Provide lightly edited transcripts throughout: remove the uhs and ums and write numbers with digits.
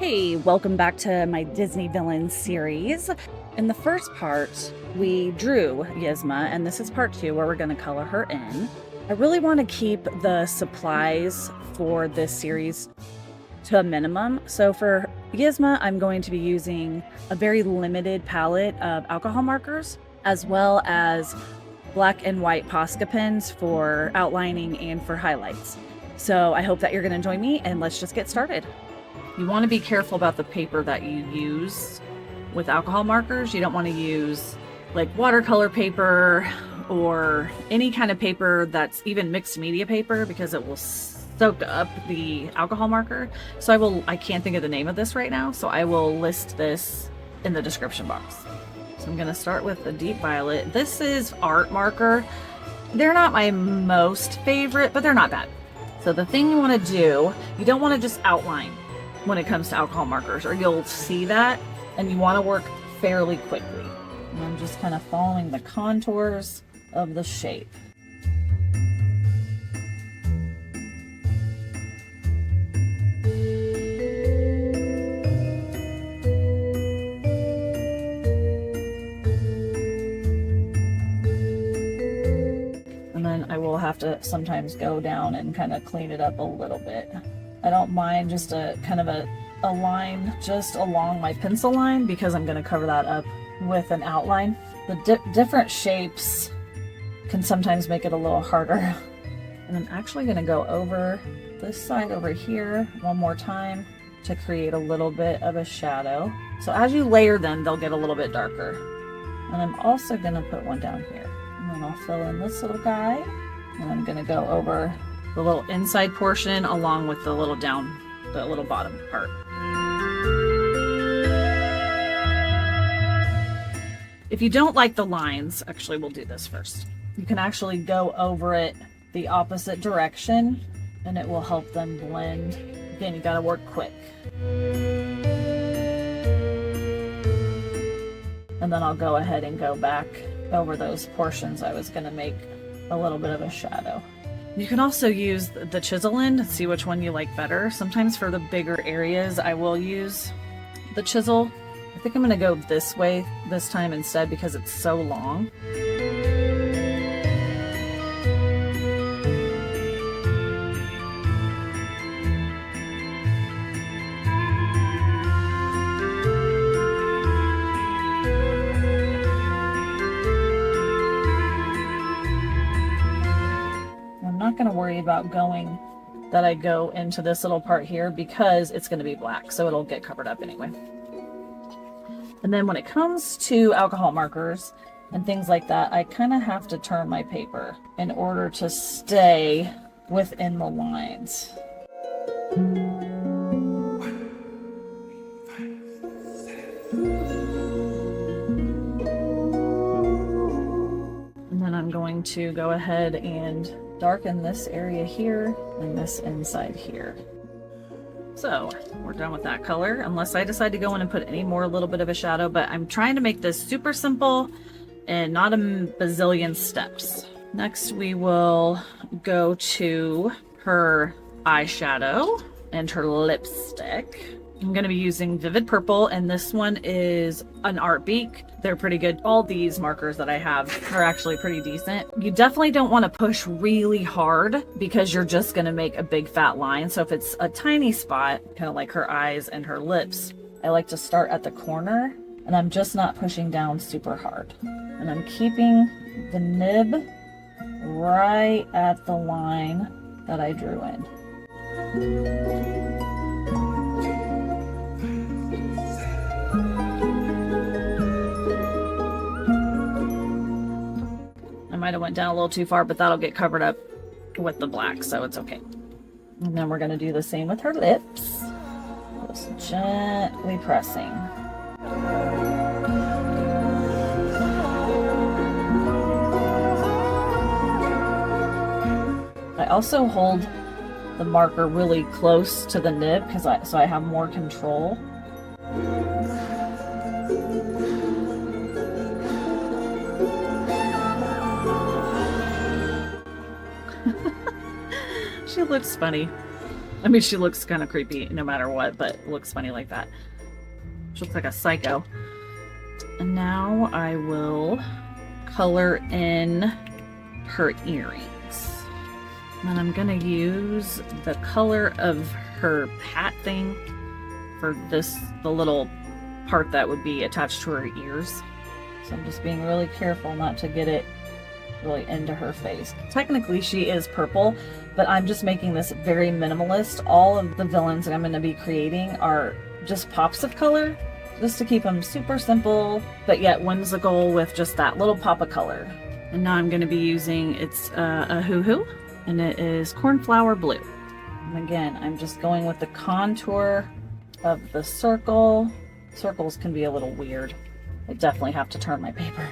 Hey, welcome back to my Disney villain series. In the first part, we drew Yzma, and this is part 2 where we're going to color her in. I really want to keep the supplies for this series to a minimum. So for Yzma, I'm going to be using a very limited palette of alcohol markers, as well as black and white Posca pens for outlining and for highlights. So I hope that you're going to join me, and let's just get started. You want to be careful about the paper that you use with alcohol markers. You don't want to use like watercolor paper or any kind of paper that's even mixed media paper, because it will soak up the alcohol marker. So I can't think of the name of this right now, so I will list this in the description box. So I'm going to start with the deep violet. This is art marker. They're not my most favorite, but they're not bad. So the thing you want to do, you don't want to just outline when it comes to alcohol markers, or you'll see that, and you want to work fairly quickly. And I'm just kind of following the contours of the shape. And then I will have to sometimes go down and kind of clean it up a little bit. I don't mind just a kind of a line just along my pencil line, because I'm going to cover that up with an outline. The different shapes can sometimes make it a little harder. And I'm actually going to go over this side over here one more time to create a little bit of a shadow. So as you layer them, they'll get a little bit darker. And I'm also going to put one down here. And then I'll fill in this little guy. And I'm going to go over the little inside portion along with the little bottom part. If you don't like the lines, actually we'll do this first. You can actually go over it the opposite direction, and it will help them blend. Again, you gotta work quick. And then I'll go ahead and go back over those portions I was gonna make a little bit of a shadow. You can also use the chisel end, see which one you like better. Sometimes for the bigger areas, I will use the chisel. I think I'm going to go this way this time instead, because it's so long. Going to worry about that I go into this little part here, because it's going to be black, so it'll get covered up anyway. And then when it comes to alcohol markers and things like that, I kind of have to turn my paper in order to stay within the lines. And then I'm going to go ahead and darken this area here and this inside here. So we're done with that color, unless I decide to go in and put any more, a little bit of a shadow, but I'm trying to make this super simple and not a bazillion steps. Next we will go to her eyeshadow and her lipstick. I'm going to be using Vivid Purple, and this one is an Art Beak. They're pretty good. All these markers that I have are actually pretty decent. You definitely don't want to push really hard, because you're just going to make a big fat line. So if it's a tiny spot, kind of like her eyes and her lips, I like to start at the corner, and I'm just not pushing down super hard. And I'm keeping the nib right at the line that I drew in. I might have went down a little too far, but that'll get covered up with the black, so it's okay. And then we're going to do the same with her lips. Just gently pressing. I also hold the marker really close to the nib, so I have more control. She looks funny. I mean, she looks kind of creepy no matter what, but looks funny like that. She looks like a psycho. And now I will color in her earrings. And I'm gonna use the color of her hat thing for the little part that would be attached to her ears. So I'm just being really careful not to get it really into her face. Technically she is purple, but I'm just making this very minimalist. All of the villains that I'm going to be creating are just pops of color, just to keep them super simple, but yet whimsical with just that little pop of color. And now I'm going to be using, it's Ohuhu, and it is cornflower blue. And again, I'm just going with the contour of the circle. Circles can be a little weird. I definitely have to turn my paper.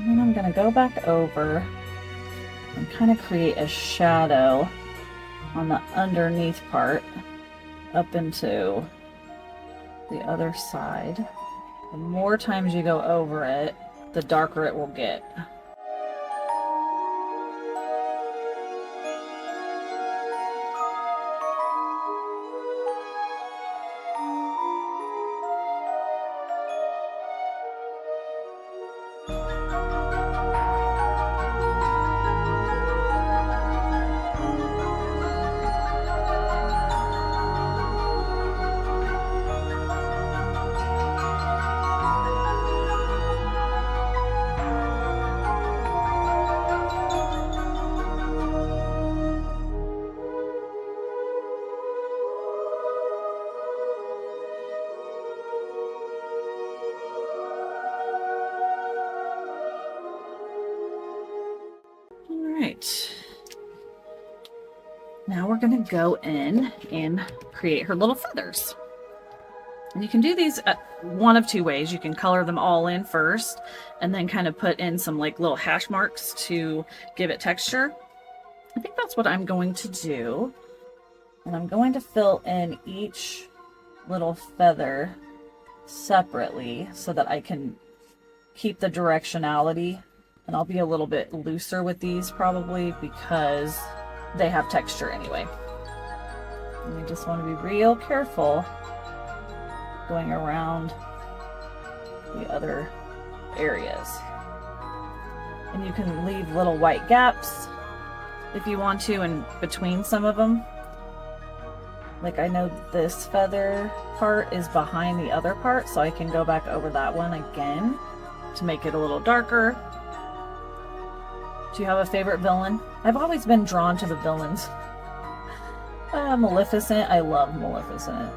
I'm going to go back over and kind of create a shadow on the underneath part up into the other side. The more times you go over it, the darker it will get. Alright, now we're going to go in and create her little feathers. And you can do these one of two ways. You can color them all in first and then kind of put in some like little hash marks to give it texture. I think that's what I'm going to do. And I'm going to fill in each little feather separately so that I can keep the directionality. And I'll be a little bit looser with these probably because they have texture anyway. And we just want to be real careful going around the other areas. And you can leave little white gaps if you want to in between some of them. Like I know this feather part is behind the other part, so I can go back over that one again to make it a little darker. Do you have a favorite villain? I've always been drawn to the villains. Maleficent. I love Maleficent.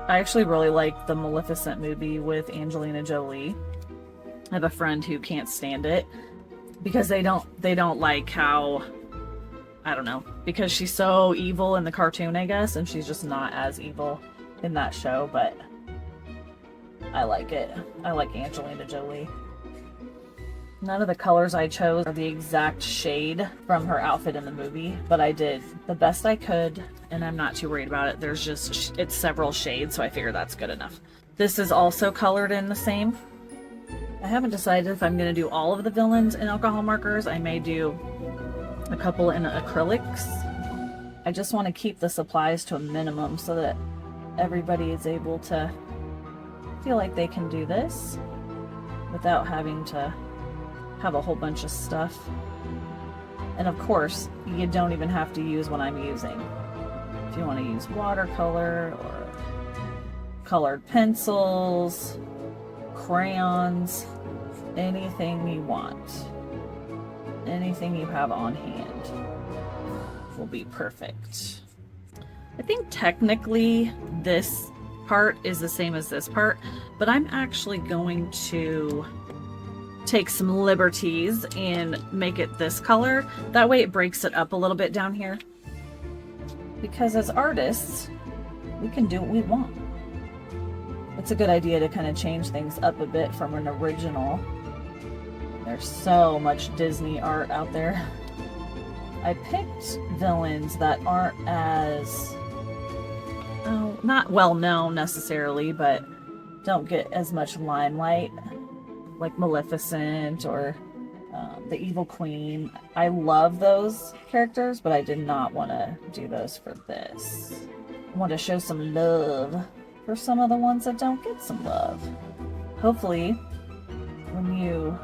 I actually really like the Maleficent movie with Angelina Jolie. I have a friend who can't stand it because they don't like how, I don't know, because she's so evil in the cartoon, I guess, and she's just not as evil in that show, but I like it. I like Angelina Jolie. None of the colors I chose are the exact shade from her outfit in the movie, but I did the best I could, and I'm not too worried about it. There's just, it's several shades, so I figure that's good enough. This is also colored in the same. I haven't decided if I'm going to do all of the villains in alcohol markers. I may do a couple in acrylics. I just want to keep the supplies to a minimum so that everybody is able to feel like they can do this without having to have a whole bunch of stuff. And of course, you don't even have to use what I'm using. If you want to use watercolor or colored pencils, crayons, anything you want, anything you have on hand will be perfect. I think technically this part is the same as this part, but I'm actually going to take some liberties and make it this color. That way it breaks it up a little bit down here. Because as artists, we can do what we want. It's a good idea to kind of change things up a bit from an original. There's so much Disney art out there. I picked villains that aren't as, not well known necessarily, but don't get as much limelight, like Maleficent or the Evil Queen. I love those characters, but I did not want to do those for this. I want to show some love for some of the ones that don't get some love. Hopefully, when you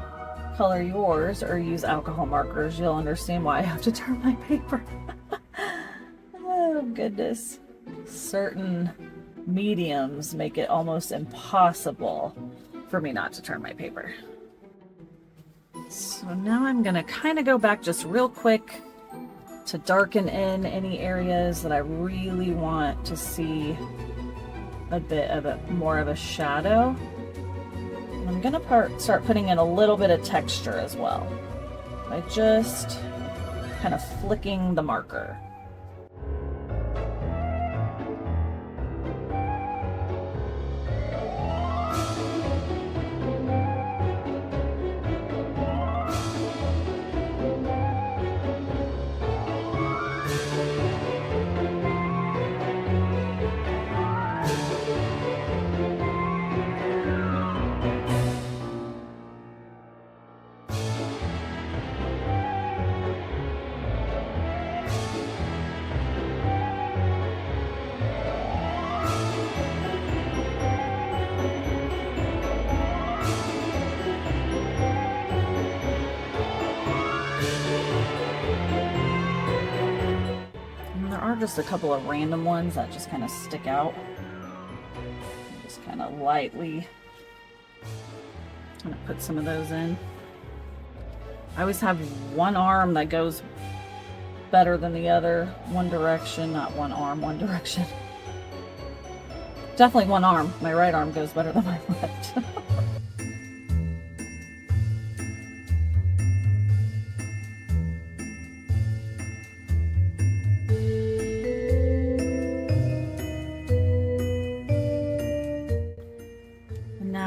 color yours or use alcohol markers, you'll understand why I have to turn my paper. Oh, goodness. Certain mediums make it almost impossible for me not to turn my paper. So now I'm going to kind of go back just real quick to darken in any areas that I really want to see a bit of more of a shadow. And I'm going to start putting in a little bit of texture as well by just kind of flicking the marker. Just a couple of random ones that just kind of stick out. Just kind of lightly gonna put some of those in. I always have one arm that goes better than the other. One direction, not one arm, one direction. Definitely one arm. My right arm goes better than my left.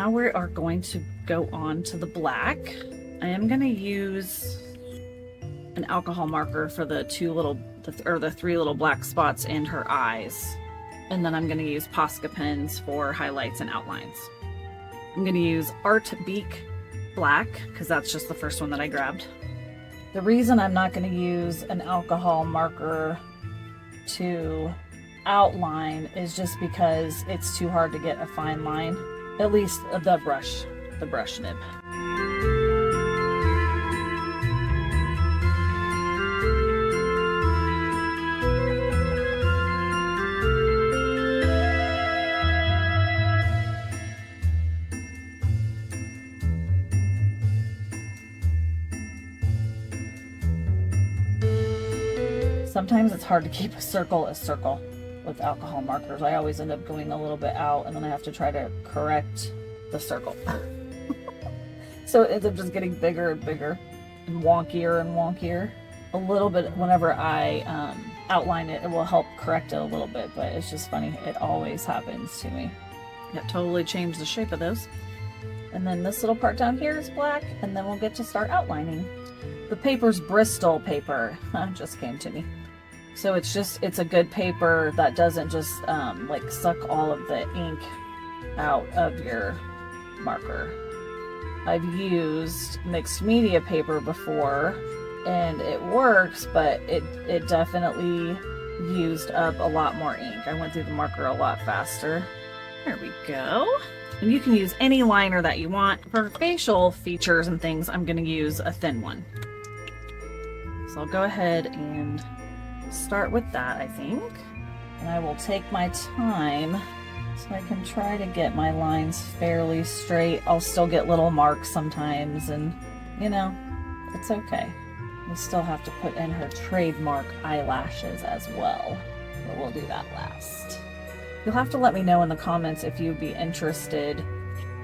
We are going to go on to the black. I am going to use an alcohol marker for the three little black spots and her eyes. And then I'm going to use Posca pens for highlights and outlines. I'm going to use Art Beak Black because that's just the first one that I grabbed. The reason I'm not going to use an alcohol marker to outline is just because it's too hard to get a fine line. At least the brush nib. Sometimes it's hard to keep a circle with alcohol markers. I always end up going a little bit out and then I have to try to correct the circle. So it ends up just getting bigger and bigger and wonkier. A little bit whenever I outline it, it will help correct it a little bit, but it's just funny. It always happens to me. It totally changed the shape of those. And then this little part down here is black, and then we'll get to start outlining. The paper's Bristol paper. Just came to me. So it's a good paper that doesn't just like suck all of the ink out of your marker. I've used mixed media paper before and it works, but it definitely used up a lot more ink. I went through the marker a lot faster. There we go. And you can use any liner that you want. For facial features and things, I'm going to use a thin one. So I'll go ahead and start with that, I think. And I will take my time so I can try to get my lines fairly straight. I'll still get little marks sometimes, and you know, it's okay. We still have to put in her trademark eyelashes as well, but we'll do that last. You'll have to let me know in the comments if you'd be interested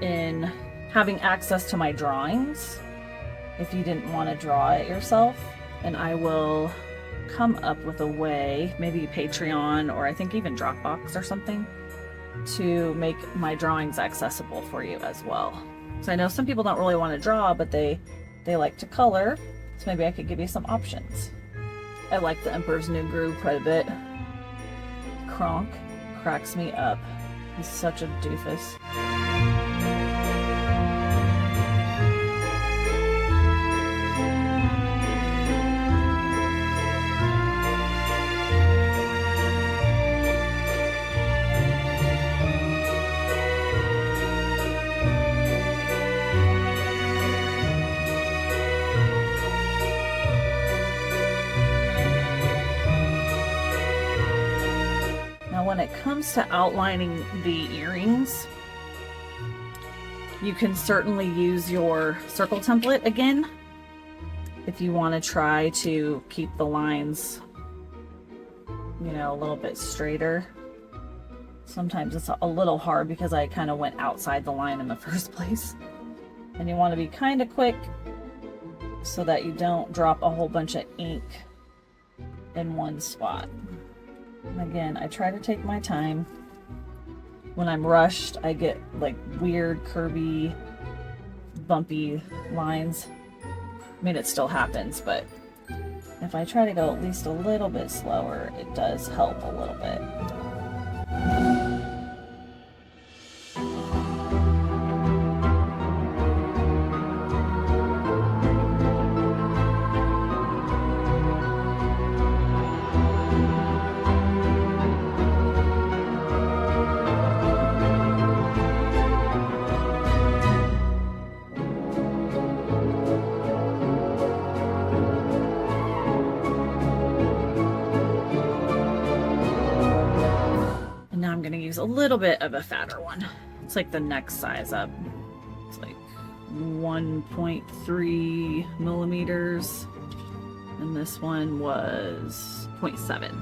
in having access to my drawings if you didn't want to draw it yourself. And I will come up with a way, maybe Patreon or I think even Dropbox or something, to make my drawings accessible for you as well. So I know some people don't really want to draw, but they like to color. So maybe I could give you some options. I like the Emperor's New Groove quite a bit. Kronk cracks me up. He's such a doofus. When it comes to outlining the earrings, you can certainly use your circle template again if you want to try to keep the lines, you know, a little bit straighter. Sometimes it's a little hard because I kind of went outside the line in the first place. And you want to be kind of quick so that you don't drop a whole bunch of ink in one spot. And again, I try to take my time. When I'm rushed, I get like weird, curvy, bumpy lines. I mean, it still happens, but if I try to go at least a little bit slower, it does help a little bit. A little bit of a fatter one. It's like the next size up. It's like 1.3 millimeters, and this one was 0.7.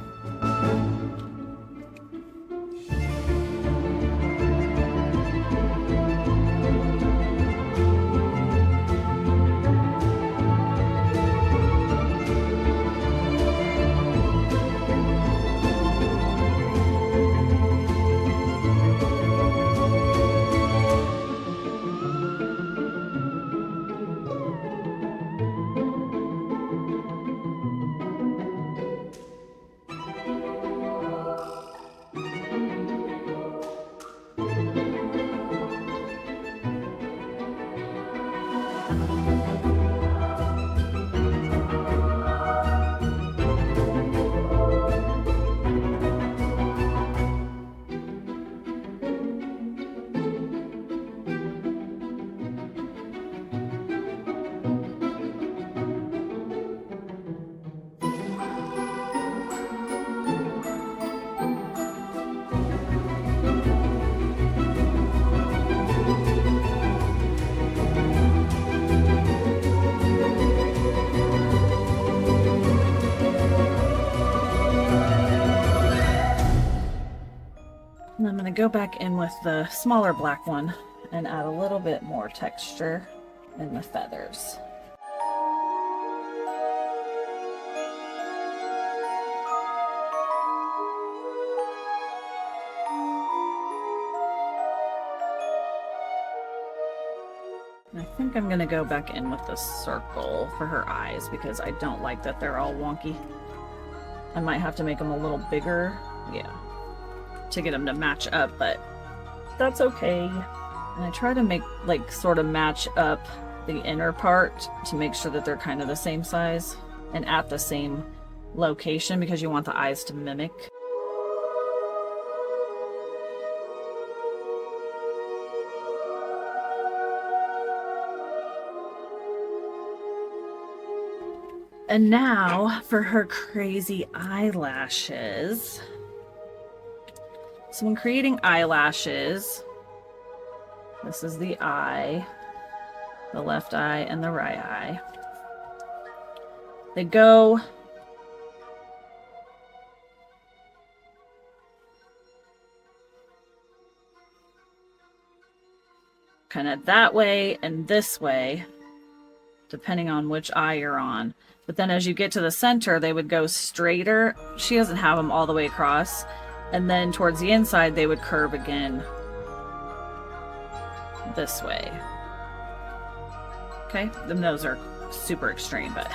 And I'm going to go back in with the smaller black one and add a little bit more texture in the feathers. I think I'm going to go back in with the circle for her eyes because I don't like that they're all wonky. I might have to make them a little bigger. Yeah. To get them to match up, but that's okay. And I try to make like sort of match up the inner part to make sure that they're kind of the same size and at the same location because you want the eyes to mimic. And now for her crazy eyelashes. So when creating eyelashes, this is the eye, the left eye and the right eye. They go kind of that way and this way, depending on which eye you're on. But then as you get to the center, they would go straighter. She doesn't have them all the way across. And then towards the inside, they would curve again this way. Okay, the nose are super extreme, but...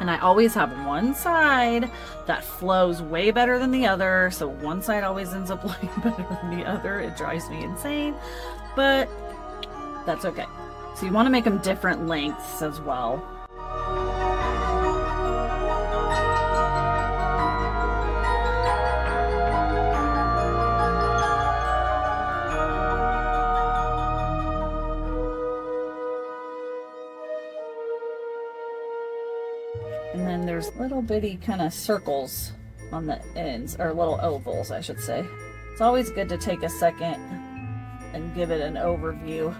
And I always have one side that flows way better than the other, so one side always ends up looking better than the other. It drives me insane, but that's okay. So you want to make them different lengths as well. And then there's little bitty kind of circles on the ends, or little ovals, I should say. It's always good to take a second and give it an overview,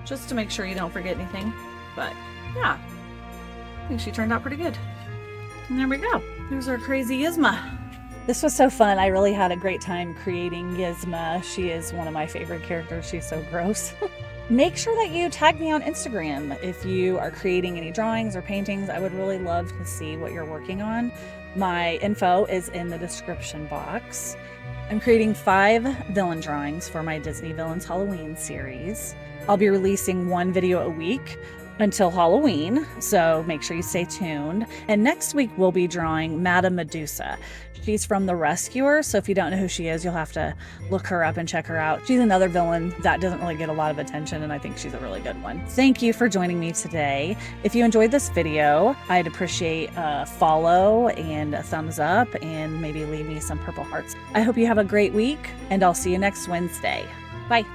just to make sure you don't forget anything. But yeah, I think she turned out pretty good. And there we go. Here's our crazy Yzma. This was so fun. I really had a great time creating Yzma. She is one of my favorite characters. She's so gross. Make sure that you tag me on Instagram if you are creating any drawings or paintings. I would really love to see what you're working on. My info is in the description box. I'm creating 5 villain drawings for my Disney Villains Halloween series. I'll be releasing 1 video a week until Halloween, so make sure you stay tuned. And next week we'll be drawing Madame Medusa. She's from The Rescuer, so if you don't know who she is, you'll have to look her up and check her out. She's another villain that doesn't really get a lot of attention, and I think she's a really good one. Thank you for joining me today. If you enjoyed this video, I'd appreciate a follow and a thumbs up, and maybe leave me some purple hearts. I hope you have a great week, and I'll see you next Wednesday. Bye.